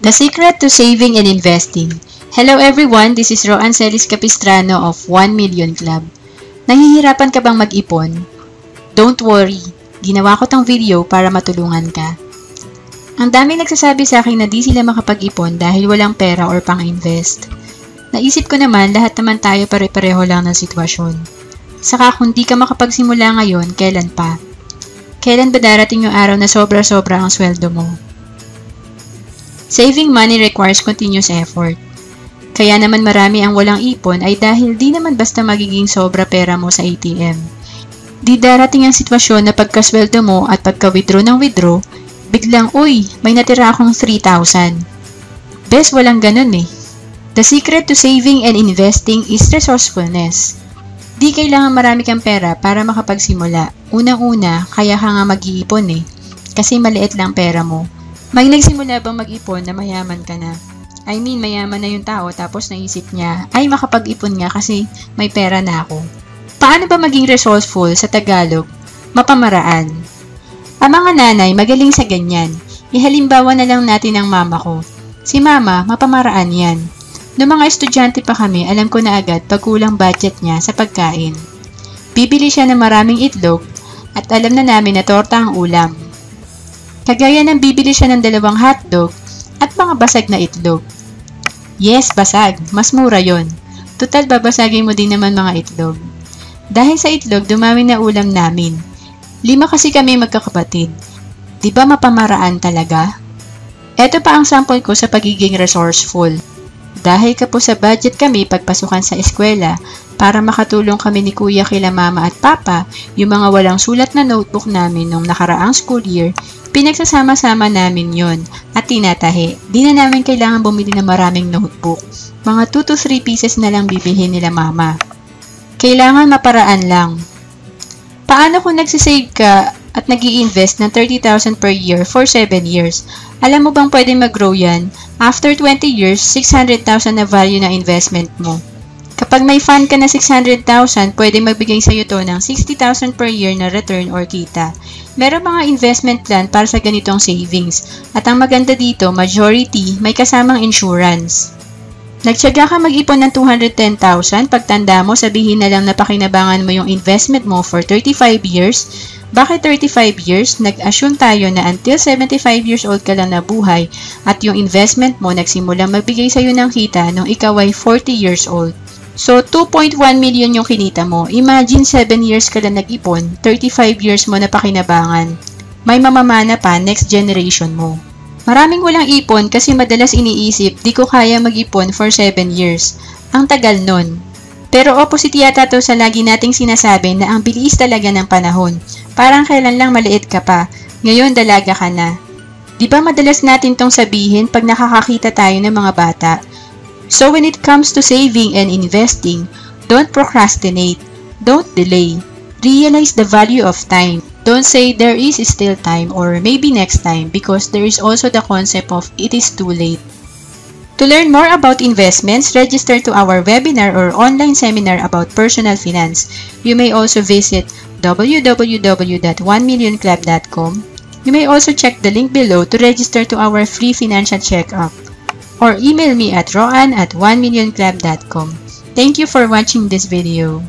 The secret to saving and investing. Hello everyone, this is Roan Celis Capistrano of 1 Million Club. Nahihirapan ka bang mag-ipon? Don't worry, ginawa ko tong video para matulungan ka. Ang daming nagsasabi sa akin na di sila makapag-ipon dahil walang pera or pang-invest. Naisip ko naman lahat naman tayo pare-pareho lang ng sitwasyon. Saka kung di ka makapagsimula ngayon, kailan pa? Kailan ba darating yung araw na sobra-sobra ang sweldo mo? Saving money requires continuous effort. Kaya naman marami ang walang ipon ay dahil di naman basta magiging sobra pera mo sa ATM. Di darating ang sitwasyon na pagkasweldo mo at pagka-withdraw ng withdraw, biglang, uy, may natira akong 3,000. Bes, walang ganun eh. The secret to saving and investing is resourcefulness. Di kailangan marami kang pera para makapagsimula. Unang-una, kaya ka nga mag-iipon eh. Kasi maliit lang pera mo. May nagsimula bang mag-ipon na mayaman ka na? I mean, mayaman na yung tao tapos naisip niya, ay makapag-ipon nga kasi may pera na ako. Paano ba maging resourceful sa Tagalog? Mapamaraan. Ang mga nanay magaling sa ganyan. Ihalimbawa na lang natin ang mama ko. Si mama, mapamaraan yan. Noong mga estudyante pa kami, alam ko na agad pag kulang budget niya sa pagkain. Bibili siya ng maraming itlog at alam na namin na torta ang ulam. Kagaya ng bibili siya ng 2 hotdog at mga basag na itlog. Yes, basag. Mas mura yon. Total, babasagin mo din naman mga itlog. Dahil sa itlog, dumami na ulam namin. 5 kasi kami magkakapatid. Di ba mapamaraan talaga? Ito pa ang sample ko sa pagiging resourceful. Dahil kapos sa budget kami pagpasukan sa eskwela, para makatulong kami ni Kuya kila Mama at Papa, yung mga walang sulat na notebook namin nung nakaraang school year, pinagsasama-sama namin yon at tinatahi. Di na namin kailangan bumili ng maraming notebook. Mga 2 to 3 pieces na lang bibilhin nila Mama. Kailangan maparaan lang. Paano kung nagsisave ka at nag-i-invest ng 30,000 per year for 7 years? Alam mo bang pwede mag-grow yan? After 20 years, 600,000 na value ng investment mo. Kapag may fund ka na 600,000, pwede magbigay sa'yo to ng 60,000 per year na return or kita. Meron mga investment plan para sa ganitong savings. At ang maganda dito, majority, may kasamang insurance. Nagtiyaga ka mag-ipon ng 210,000, pagtanda mo, sabihin na lang na pakinabangan mo yung investment mo for 35 years. Bakit 35 years? Nag-assume tayo na until 75 years old ka lang nabuhay at yung investment mo nagsimulang magbigay sa'yo ng kita nung ikaw ay 40 years old. So, 2.1 million yung kinita mo. Imagine 7 years ka lang nag-ipon, 35 years mo na pakinabangan. May mamamana pa next generation mo. Maraming walang ipon kasi madalas iniisip, di ko kaya mag-ipon for 7 years. Ang tagal nun. Pero opposite yata to sa lagi nating sinasabi na ang bilis talaga ng panahon. Parang kailan lang maliit ka pa, ngayon dalaga ka na. Di ba madalas natin tong sabihin pag nakakakita tayo ng mga bata? So when it comes to saving and investing, don't procrastinate, don't delay. Realize the value of time. Don't say there is still time or maybe next time because there is also the concept of it is too late. To learn more about investments, register to our webinar or online seminar about personal finance. You may also visit www.1millionclub.com. You may also check the link below to register to our free financial checkup. Or email me at roan@1millionclub.com. Thank you for watching this video.